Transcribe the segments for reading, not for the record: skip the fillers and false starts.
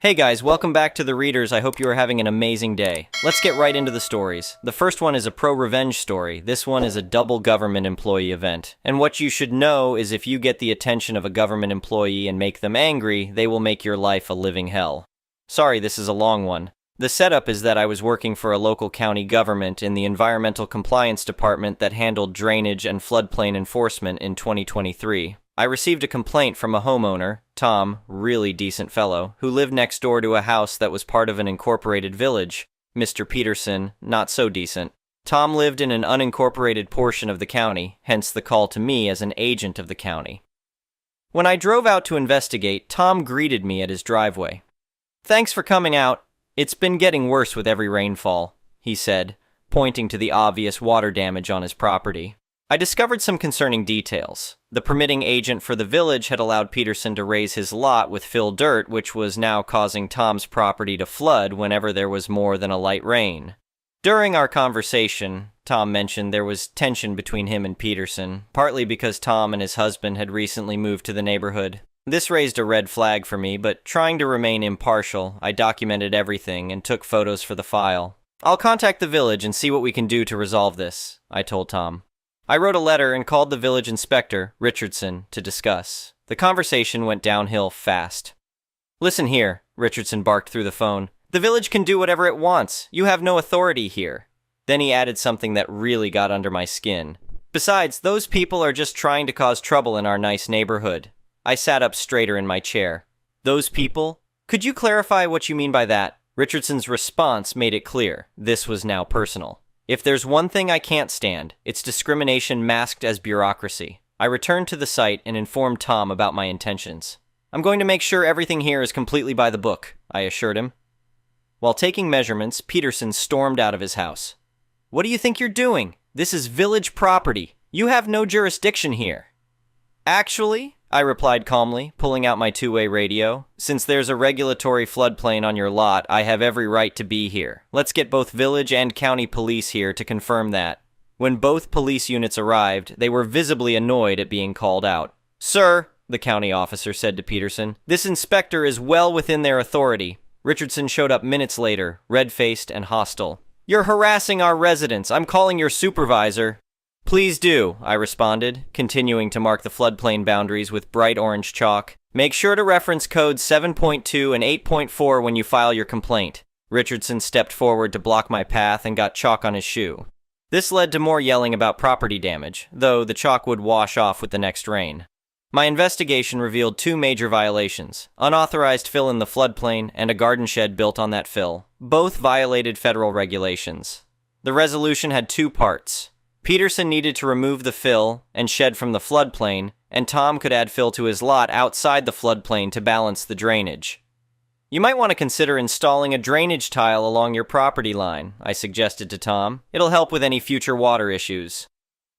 Hey guys, welcome back to The Readers. I hope you are having an amazing day. Let's get right into the stories. The first one is a pro-revenge story. This one is a double government employee event. And what you should know is if you get the attention of a government employee and make them angry, they will make your life a living hell. Sorry, this is a long one. The setup is that I was working for a local county government in the environmental compliance department that handled drainage and floodplain enforcement in 2023. I received a complaint from a homeowner, Tom, really decent fellow, who lived next door to a house that was part of an incorporated village. Mr. Peterson, not so decent. Tom lived in an unincorporated portion of the county, hence the call to me as an agent of the county. When I drove out to investigate, Tom greeted me at his driveway. "Thanks for coming out. It's been getting worse with every rainfall," he said, pointing to the obvious water damage on his property. I discovered some concerning details. The permitting agent for the village had allowed Peterson to raise his lot with fill dirt, which was now causing Tom's property to flood whenever there was more than a light rain. During our conversation, Tom mentioned there was tension between him and Peterson, partly because Tom and his husband had recently moved to the neighborhood. This raised a red flag for me, but trying to remain impartial, I documented everything and took photos for the file. "I'll contact the village and see what we can do to resolve this," I told Tom. I wrote a letter and called the village inspector, Richardson, to discuss. The conversation went downhill fast. "Listen here," Richardson barked through the phone. "The village can do whatever it wants. You have no authority here." Then he added something that really got under my skin. "Besides, those people are just trying to cause trouble in our nice neighborhood." I sat up straighter in my chair. "Those people? Could you clarify what you mean by that?" Richardson's response made it clear. This was now personal. "If there's one thing I can't stand, it's discrimination masked as bureaucracy." I returned to the site and informed Tom about my intentions. "I'm going to make sure everything here is completely by the book," I assured him. While taking measurements, Peterson stormed out of his house. "What do you think you're doing? This is village property. You have no jurisdiction here." "Actually," I replied calmly, pulling out my two-way radio, "since there's a regulatory floodplain on your lot, I have every right to be here. Let's get both village and county police here to confirm that." When both police units arrived, they were visibly annoyed at being called out. "Sir," the county officer said to Peterson, "this inspector is well within their authority." Richardson showed up minutes later, red-faced and hostile. "You're harassing our residents. I'm calling your supervisor." "Please do," I responded, continuing to mark the floodplain boundaries with bright orange chalk. "Make sure to reference codes 7.2 and 8.4 when you file your complaint." Richardson stepped forward to block my path and got chalk on his shoe. This led to more yelling about property damage, though the chalk would wash off with the next rain. My investigation revealed two major violations: unauthorized fill in the floodplain and a garden shed built on that fill. Both violated federal regulations. The resolution had two parts. Peterson needed to remove the fill and shed from the floodplain, and Tom could add fill to his lot outside the floodplain to balance the drainage. "You might want to consider installing a drainage tile along your property line," I suggested to Tom. "It'll help with any future water issues."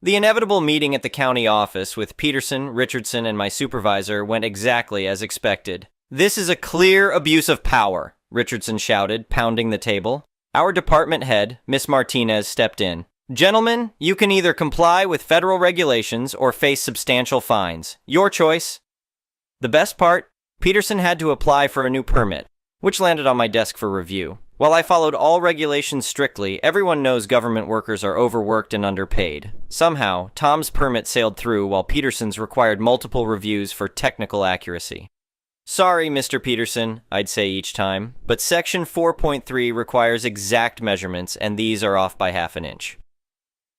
The inevitable meeting at the county office with Peterson, Richardson, and my supervisor went exactly as expected. "This is a clear abuse of power," Richardson shouted, pounding the table. Our department head, Miss Martinez, stepped in. "Gentlemen, you can either comply with federal regulations or face substantial fines. Your choice." The best part? Peterson had to apply for a new permit, which landed on my desk for review. While I followed all regulations strictly, everyone knows government workers are overworked and underpaid. Somehow, Tom's permit sailed through while Peterson's required multiple reviews for technical accuracy. "Sorry, Mr. Peterson," I'd say each time, "but Section 4.3 requires exact measurements, and these are off by half an inch."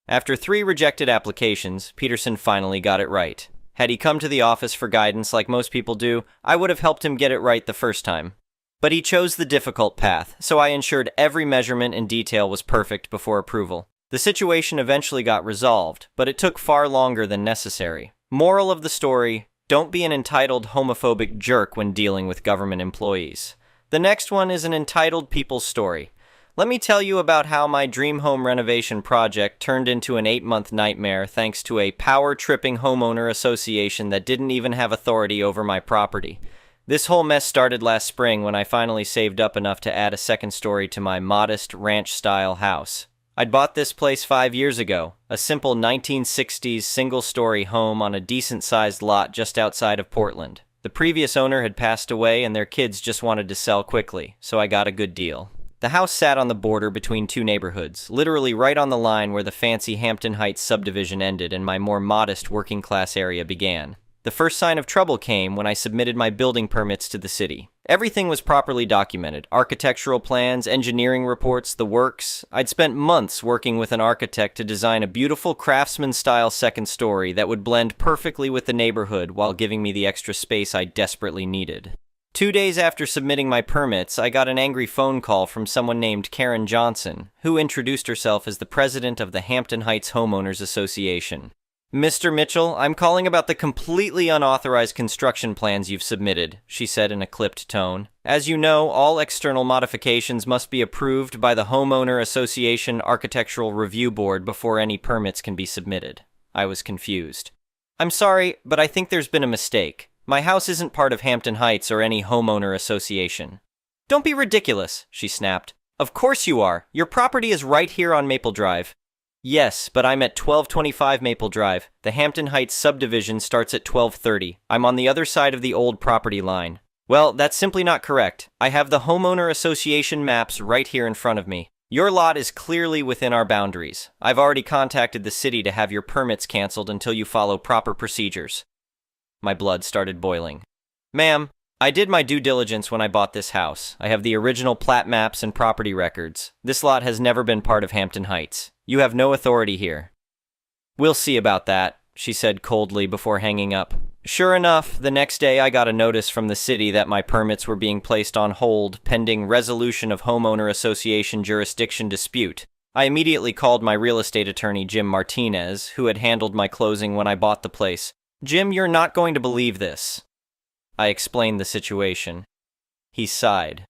After 3 rejected applications, Peterson finally got it right. Had he come to the office for guidance like most people do, I would have helped him get it right the first time. But he chose the difficult path, so I ensured every measurement and detail was perfect before approval. The situation eventually got resolved, but it took far longer than necessary. Moral of the story: don't be an entitled homophobic jerk when dealing with government employees. The next one is an entitled people's story. Let me tell you about how my dream home renovation project turned into an 8-month nightmare thanks to a power-tripping homeowner association that didn't even have authority over my property. This whole mess started last spring when I finally saved up enough to add a second story to my modest ranch-style house. I'd bought this place 5 years ago, a simple 1960s single-story home on a decent-sized lot just outside of Portland. The previous owner had passed away and their kids just wanted to sell quickly, so I got a good deal. The house sat on the border between two neighborhoods, literally right on the line where the fancy Hampton Heights subdivision ended and my more modest working-class area began. The first sign of trouble came when I submitted my building permits to the city. Everything was properly documented. Architectural plans, engineering reports, the works. I'd spent months working with an architect to design a beautiful craftsman-style second story that would blend perfectly with the neighborhood while giving me the extra space I desperately needed. 2 days after submitting my permits, I got an angry phone call from someone named Karen Johnson, who introduced herself as the president of the Hampton Heights Homeowners Association. "Mr. Mitchell, I'm calling about the completely unauthorized construction plans you've submitted," she said in a clipped tone. "As you know, all external modifications must be approved by the Homeowner Association Architectural Review Board before any permits can be submitted." I was confused. "I'm sorry, but I think there's been a mistake. My house isn't part of Hampton Heights or any homeowner association." "Don't be ridiculous," she snapped. "Of course you are. Your property is right here on Maple Drive." "Yes, but I'm at 1225 Maple Drive. The Hampton Heights subdivision starts at 1230. I'm on the other side of the old property line." "Well, that's simply not correct. I have the homeowner association maps right here in front of me. Your lot is clearly within our boundaries. I've already contacted the city to have your permits canceled until you follow proper procedures." My blood started boiling. "Ma'am, I did my due diligence when I bought this house. I have the original plat maps and property records. This lot has never been part of Hampton Heights. You have no authority here." "We'll see about that," she said coldly before hanging up. Sure enough, the next day I got a notice from the city that my permits were being placed on hold pending resolution of homeowner association jurisdiction dispute. I immediately called my real estate attorney, Jim Martinez, who had handled my closing when I bought the place. "Jim, you're not going to believe this." I explained the situation. He sighed.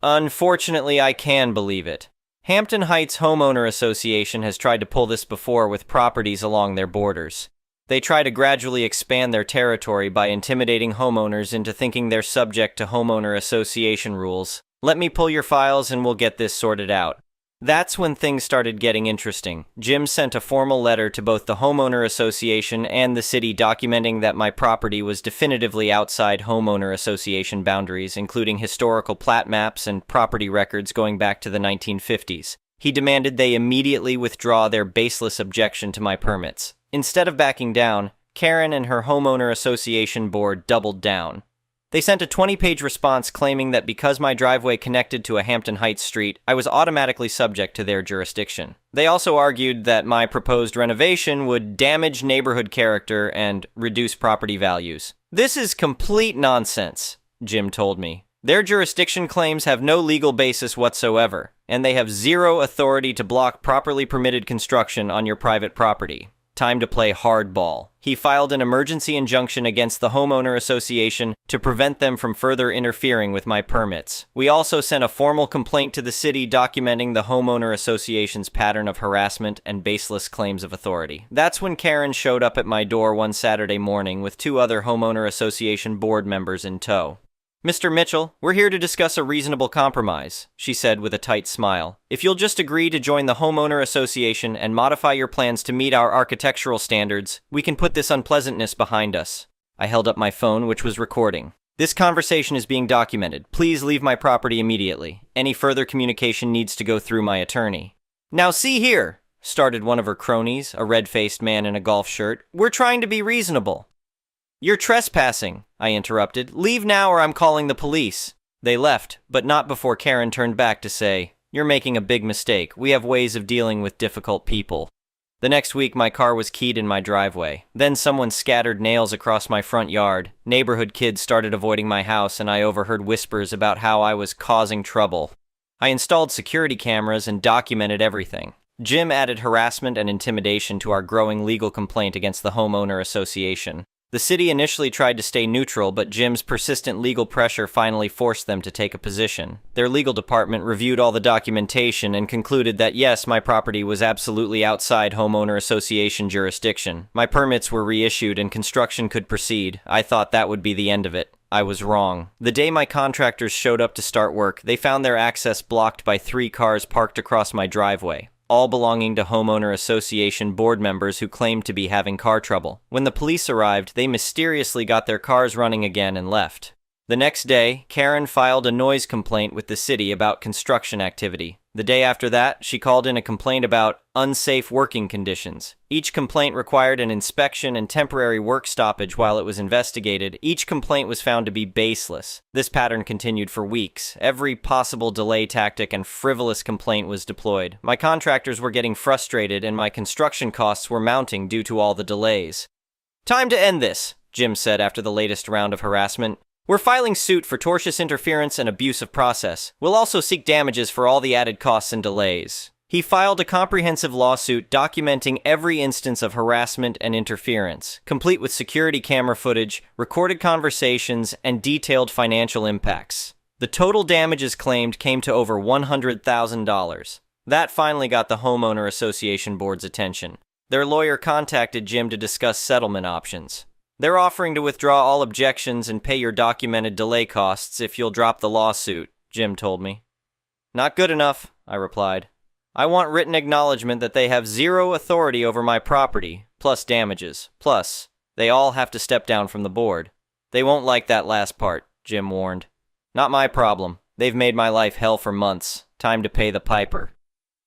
"Unfortunately, I can believe it. Hampton Heights Homeowner Association has tried to pull this before with properties along their borders. They try to gradually expand their territory by intimidating homeowners into thinking they're subject to homeowner association rules. Let me pull your files and we'll get this sorted out." That's when things started getting interesting. Jim sent a formal letter to both the homeowner association and the city documenting that my property was definitively outside homeowner association boundaries, including historical plat maps and property records going back to the 1950s. He demanded they immediately withdraw their baseless objection to my permits. Instead of backing down, Karen and her homeowner association board doubled down. They sent a 20-page response claiming that because my driveway connected to a Hampton Heights street, I was automatically subject to their jurisdiction. They also argued that my proposed renovation would damage neighborhood character and reduce property values. "This is complete nonsense," Jim told me. "Their jurisdiction claims have no legal basis whatsoever, and they have zero authority to block properly permitted construction on your private property. Time to play hardball." He filed an emergency injunction against the homeowner association to prevent them from further interfering with my permits. We also sent a formal complaint to the city documenting the homeowner association's pattern of harassment and baseless claims of authority. That's when Karen showed up at my door one Saturday morning with 2 other homeowner association board members in tow. "Mr. Mitchell, we're here to discuss a reasonable compromise," she said with a tight smile. "If you'll just agree to join the homeowner association and modify your plans to meet our architectural standards, we can put this unpleasantness behind us." I held up my phone, which was recording. "This conversation is being documented. Please leave my property immediately. Any further communication needs to go through my attorney." "Now see here," started one of her cronies, a red-faced man in a golf shirt. "We're trying to be reasonable." "You're trespassing," I interrupted. "Leave now or I'm calling the police." They left, but not before Karen turned back to say, "You're making a big mistake. We have ways of dealing with difficult people." The next week, my car was keyed in my driveway. Then someone scattered nails across my front yard. Neighborhood kids started avoiding my house, and I overheard whispers about how I was causing trouble. I installed security cameras and documented everything. Jim added harassment and intimidation to our growing legal complaint against the homeowner association. The city initially tried to stay neutral, but Jim's persistent legal pressure finally forced them to take a position. Their legal department reviewed all the documentation and concluded that yes, my property was absolutely outside homeowner association jurisdiction. My permits were reissued and construction could proceed. I thought that would be the end of it. I was wrong. The day my contractors showed up to start work, they found their access blocked by 3 cars parked across my driveway. all belonging to homeowner association board members who claimed to be having car trouble. When the police arrived, they mysteriously got their cars running again and left. The next day, Karen filed a noise complaint with the city about construction activity. The day after that, she called in a complaint about unsafe working conditions. Each complaint required an inspection and temporary work stoppage while it was investigated. Each complaint was found to be baseless. This pattern continued for weeks. Every possible delay tactic and frivolous complaint was deployed. My contractors were getting frustrated and my construction costs were mounting due to all the delays. "Time to end this," Jim said after the latest round of harassment. "We're filing suit for tortious interference and abuse of process. We'll also seek damages for all the added costs and delays." He filed a comprehensive lawsuit documenting every instance of harassment and interference, complete with security camera footage, recorded conversations, and detailed financial impacts. The total damages claimed came to over $100,000. That finally got the homeowner association board's attention. Their lawyer contacted Jim to discuss settlement options. "They're offering to withdraw all objections and pay your documented delay costs if you'll drop the lawsuit," Jim told me. "Not good enough," I replied. "I want written acknowledgement that they have zero authority over my property, plus damages. Plus, they all have to step down from the board." "They won't like that last part," Jim warned. "Not my problem. They've made my life hell for months. Time to pay the piper."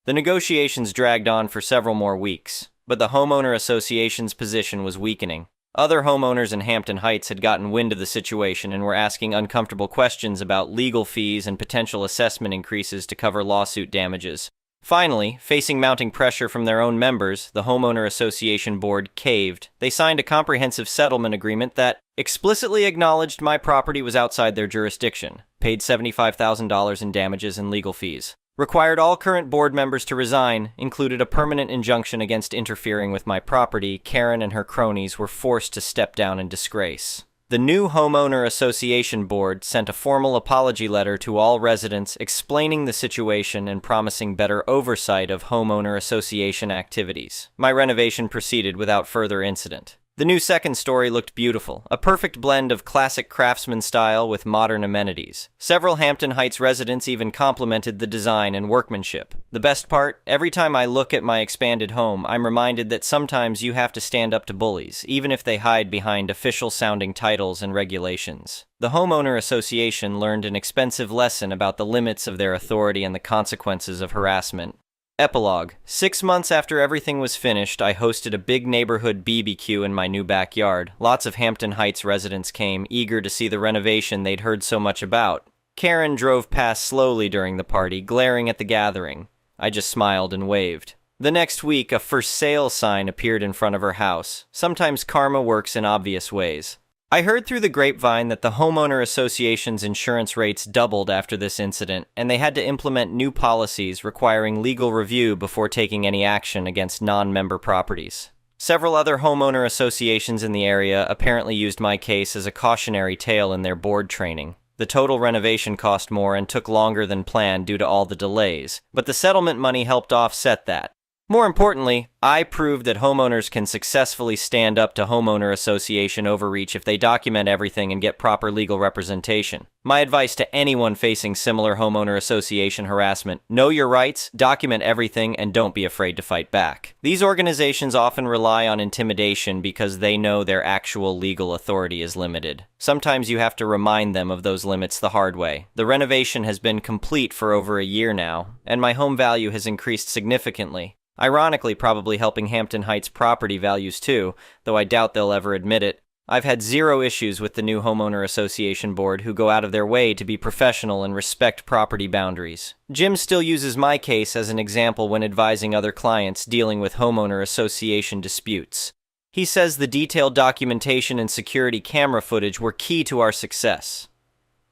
The negotiations dragged on for several more weeks, but the homeowner association's position was weakening. Other homeowners in Hampton Heights had gotten wind of the situation and were asking uncomfortable questions about legal fees and potential assessment increases to cover lawsuit damages. Finally, facing mounting pressure from their own members, the homeowner association board caved. They signed a comprehensive settlement agreement that explicitly acknowledged my property was outside their jurisdiction, paid $75,000 in damages and legal fees, required all current board members to resign, included a permanent injunction against interfering with my property. Karen and her cronies were forced to step down in disgrace. The new homeowner association board sent a formal apology letter to all residents explaining the situation and promising better oversight of homeowner association activities. My renovation proceeded without further incident. The new second story looked beautiful, a perfect blend of classic craftsman style with modern amenities. Several Hampton Heights residents even complimented the design and workmanship. The best part, every time I look at my expanded home, I'm reminded that sometimes you have to stand up to bullies, even if they hide behind official-sounding titles and regulations. The homeowner association learned an expensive lesson about the limits of their authority and the consequences of harassment. Epilogue. 6 months after everything was finished, I hosted a big neighborhood BBQ in my new backyard. Lots of Hampton Heights residents came, eager to see the renovation they'd heard so much about. Karen drove past slowly during the party, glaring at the gathering. I just smiled and waved. The next week, a for sale sign appeared in front of her house. Sometimes karma works in obvious ways. I heard through the grapevine that the homeowner association's insurance rates doubled after this incident, and they had to implement new policies requiring legal review before taking any action against non-member properties. Several other homeowner associations in the area apparently used my case as a cautionary tale in their board training. The total renovation cost more and took longer than planned due to all the delays, but the settlement money helped offset that. More importantly, I proved that homeowners can successfully stand up to homeowner association overreach if they document everything and get proper legal representation. My advice to anyone facing similar homeowner association harassment: know your rights, document everything, and don't be afraid to fight back. These organizations often rely on intimidation because they know their actual legal authority is limited. Sometimes you have to remind them of those limits the hard way. The renovation has been complete for over a year now, and my home value has increased significantly. Ironically, probably helping Hampton Heights property values too, though I doubt they'll ever admit it. I've had zero issues with the new homeowner association board, who go out of their way to be professional and respect property boundaries. Jim still uses my case as an example when advising other clients dealing with homeowner association disputes. He says the detailed documentation and security camera footage were key to our success.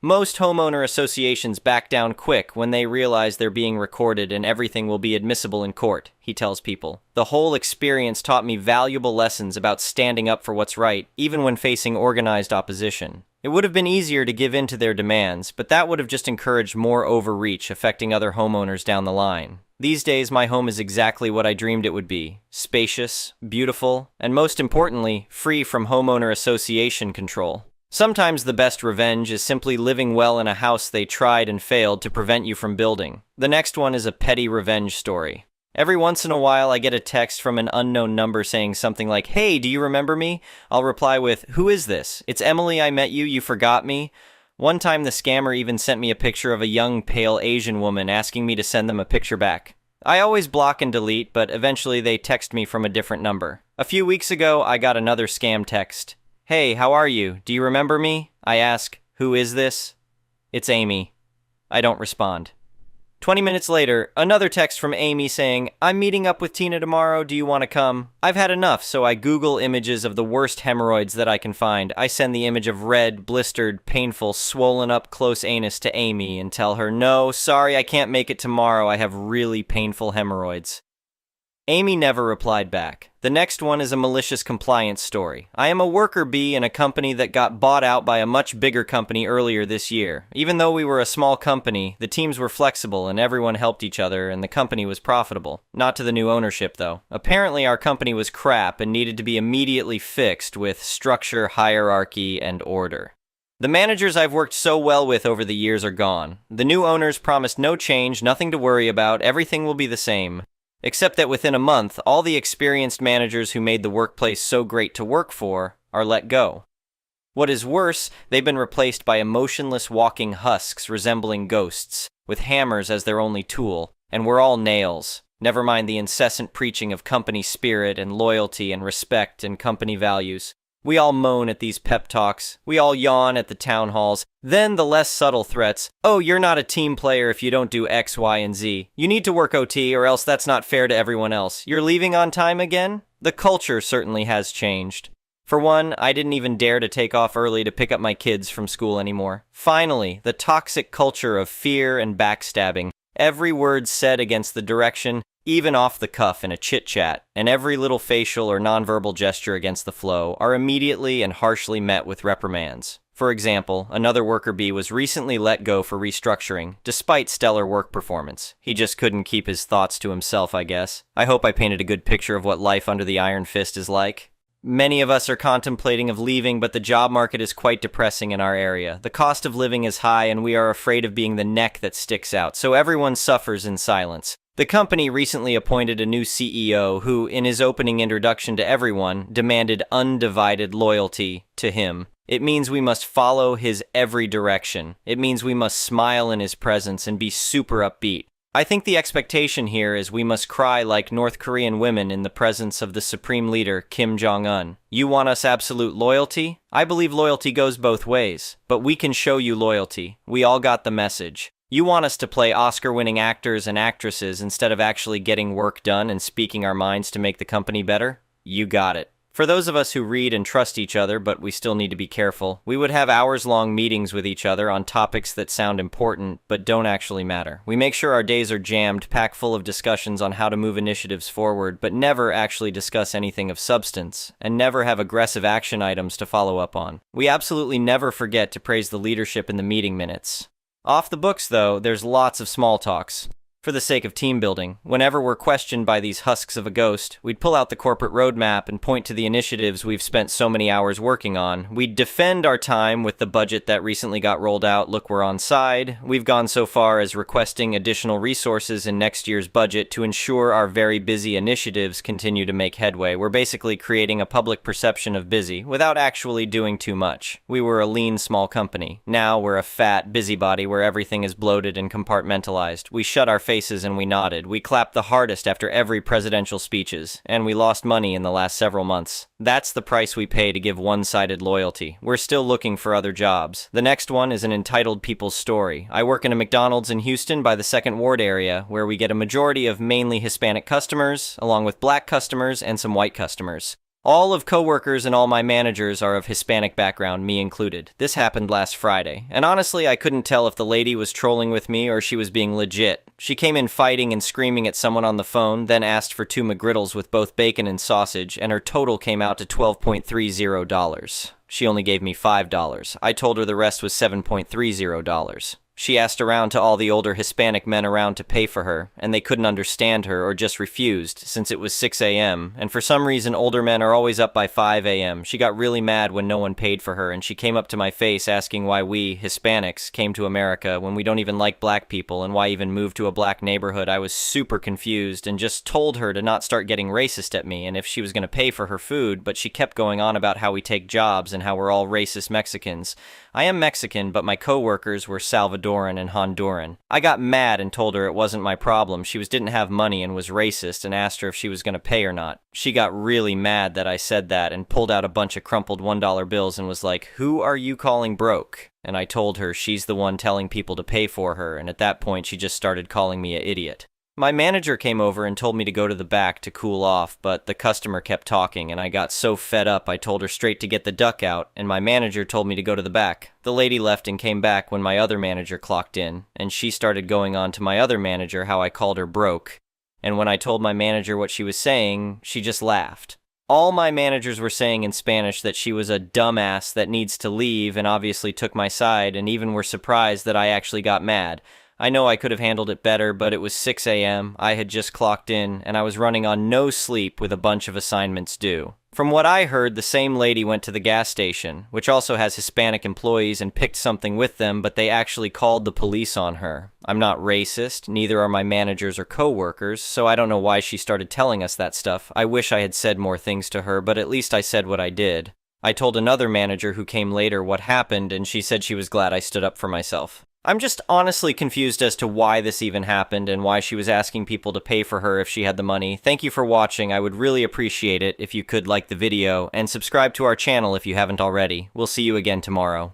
Most homeowner associations back down quick when they realize they're being recorded and everything will be admissible in court, he tells people. The whole experience taught me valuable lessons about standing up for what's right, even when facing organized opposition. It would have been easier to give in to their demands, but that would have just encouraged more overreach, affecting other homeowners down the line. These days, my home is exactly what I dreamed it would be: spacious, beautiful, and most importantly, free from homeowner association control. Sometimes the best revenge is simply living well in a house they tried and failed to prevent you from building. The next one is a petty revenge story. Every once in a while, I get a text from an unknown number saying something like, "Hey, do you remember me?" I'll reply with, "Who is this? It's Emily, I met you, you forgot me?" One time, the scammer even sent me a picture of a young, pale Asian woman asking me to send them a picture back. I always block and delete, but eventually they text me from a different number. A few weeks ago, I got another scam text. "Hey, how are you? Do you remember me?" I ask, "Who is this?" "It's Amy." I don't respond. 20 minutes later, another text from Amy saying, "I'm meeting up with Tina tomorrow, do you want to come?" I've had enough, so I Google images of the worst hemorrhoids that I can find. I send the image of red, blistered, painful, swollen up close anus to Amy and tell her, "No, sorry, I can't make it tomorrow, I have really painful hemorrhoids." Amy never replied back. The next one is a malicious compliance story. I am a worker bee in a company that got bought out by a much bigger company earlier this year. Even though we were a small company, the teams were flexible and everyone helped each other and the company was profitable. Not to the new ownership though. Apparently our company was crap and needed to be immediately fixed with structure, hierarchy, and order. The managers I've worked so well with over the years are gone. The new owners promised no change, nothing to worry about, everything will be the same. Except that within a month, all the experienced managers who made the workplace so great to work for are let go. What is worse, they've been replaced by emotionless walking husks resembling ghosts, with hammers as their only tool, and we're all nails. Never mind the incessant preaching of company spirit and loyalty and respect and company values. We all moan at these pep talks, we all yawn at the town halls, then the less subtle threats, "Oh, you're not a team player if you don't do X, Y, and Z. You need to work OT or else that's not fair to everyone else. You're leaving on time again?" The culture certainly has changed. For one, I didn't even dare to take off early to pick up my kids from school anymore. Finally, the toxic culture of fear and backstabbing, every word said against the direction, even off the cuff in a chit-chat, and every little facial or nonverbal gesture against the flow, are immediately and harshly met with reprimands. For example, another worker bee was recently let go for restructuring, despite stellar work performance. He just couldn't keep his thoughts to himself, I guess. I hope I painted a good picture of what life under the iron fist is like. Many of us are contemplating of leaving, but the job market is quite depressing in our area. The cost of living is high, and we are afraid of being the neck that sticks out, so everyone suffers in silence. The company recently appointed a new CEO who, in his opening introduction to everyone, demanded undivided loyalty to him. It means we must follow his every direction. It means we must smile in his presence and be super upbeat. I think the expectation here is we must cry like North Korean women in the presence of the supreme leader, Kim Jong-un. You want us absolute loyalty? I believe loyalty goes both ways, but we can show you loyalty. We all got the message. You want us to play Oscar-winning actors and actresses instead of actually getting work done and speaking our minds to make the company better? You got it. For those of us who read and trust each other, but we still need to be careful, we would have hours-long meetings with each other on topics that sound important, but don't actually matter. We make sure our days are jammed, packed full of discussions on how to move initiatives forward, but never actually discuss anything of substance, and never have aggressive action items to follow up on. We absolutely never forget to praise the leadership in the meeting minutes. Off the books, though, there's lots of small talks. For the sake of team building, whenever we're questioned by these husks of a ghost, we'd pull out the corporate roadmap and point to the initiatives we've spent so many hours working on. We'd defend our time with the budget that recently got rolled out. Look, we're on side. We've gone so far as requesting additional resources in next year's budget to ensure our very busy initiatives continue to make headway. We're basically creating a public perception of busy without actually doing too much. We were a lean, small company. Now we're a fat busybody where everything is bloated and compartmentalized. We shut our faces and we nodded. We clapped the hardest after every presidential speeches, and we lost money in the last several months. That's the price we pay to give one-sided loyalty. We're still looking for other jobs. The next one is an entitled people's story. I work in a McDonald's in Houston by the 2nd Ward area, where we get a majority of mainly Hispanic customers, along with black customers and some white customers. All of coworkers and all my managers are of Hispanic background, me included. This happened last Friday, and honestly I couldn't tell if the lady was trolling with me or she was being legit. She came in fighting and screaming at someone on the phone, then asked for 2 McGriddles with both bacon and sausage, and her total came out to $12.30. She only gave me $5. I told her the rest was $7.30. She asked around to all the older Hispanic men around to pay for her, and they couldn't understand her or just refused, since it was 6 a.m., and for some reason older men are always up by 5 a.m. She got really mad when no one paid for her, and she came up to my face asking why we, Hispanics, came to America when we don't even like black people, and why even move to a black neighborhood. I was super confused and just told her to not start getting racist at me and if she was going to pay for her food, but she kept going on about how we take jobs and how we're all racist Mexicans. I am Mexican, but my co-workers were Salvadoran and Honduran. I got mad and told her it wasn't my problem. She didn't have money and was racist, and asked her if she was going to pay or not. She got really mad that I said that and pulled out a bunch of crumpled $1 bills and was like, "Who are you calling broke?" And I told her she's the one telling people to pay for her, and at that point she just started calling me an idiot. My manager came over and told me to go to the back to cool off, but the customer kept talking, and I got so fed up I told her straight to get the duck out, and my manager told me to go to the back. The lady left and came back when my other manager clocked in, and she started going on to my other manager how I called her broke. And when I told my manager what she was saying, she just laughed. All my managers were saying in Spanish that she was a dumbass that needs to leave, and obviously took my side, and even were surprised that I actually got mad. I know I could have handled it better, but it was 6 a.m., I had just clocked in, and I was running on no sleep with a bunch of assignments due. From what I heard, the same lady went to the gas station, which also has Hispanic employees, and picked something with them, but they actually called the police on her. I'm not racist, neither are my managers or co-workers, so I don't know why she started telling us that stuff. I wish I had said more things to her, but at least I said what I did. I told another manager who came later what happened, and she said she was glad I stood up for myself. I'm just honestly confused as to why this even happened and why she was asking people to pay for her if she had the money. Thank you for watching. I would really appreciate it if you could like the video and subscribe to our channel if you haven't already. We'll see you again tomorrow.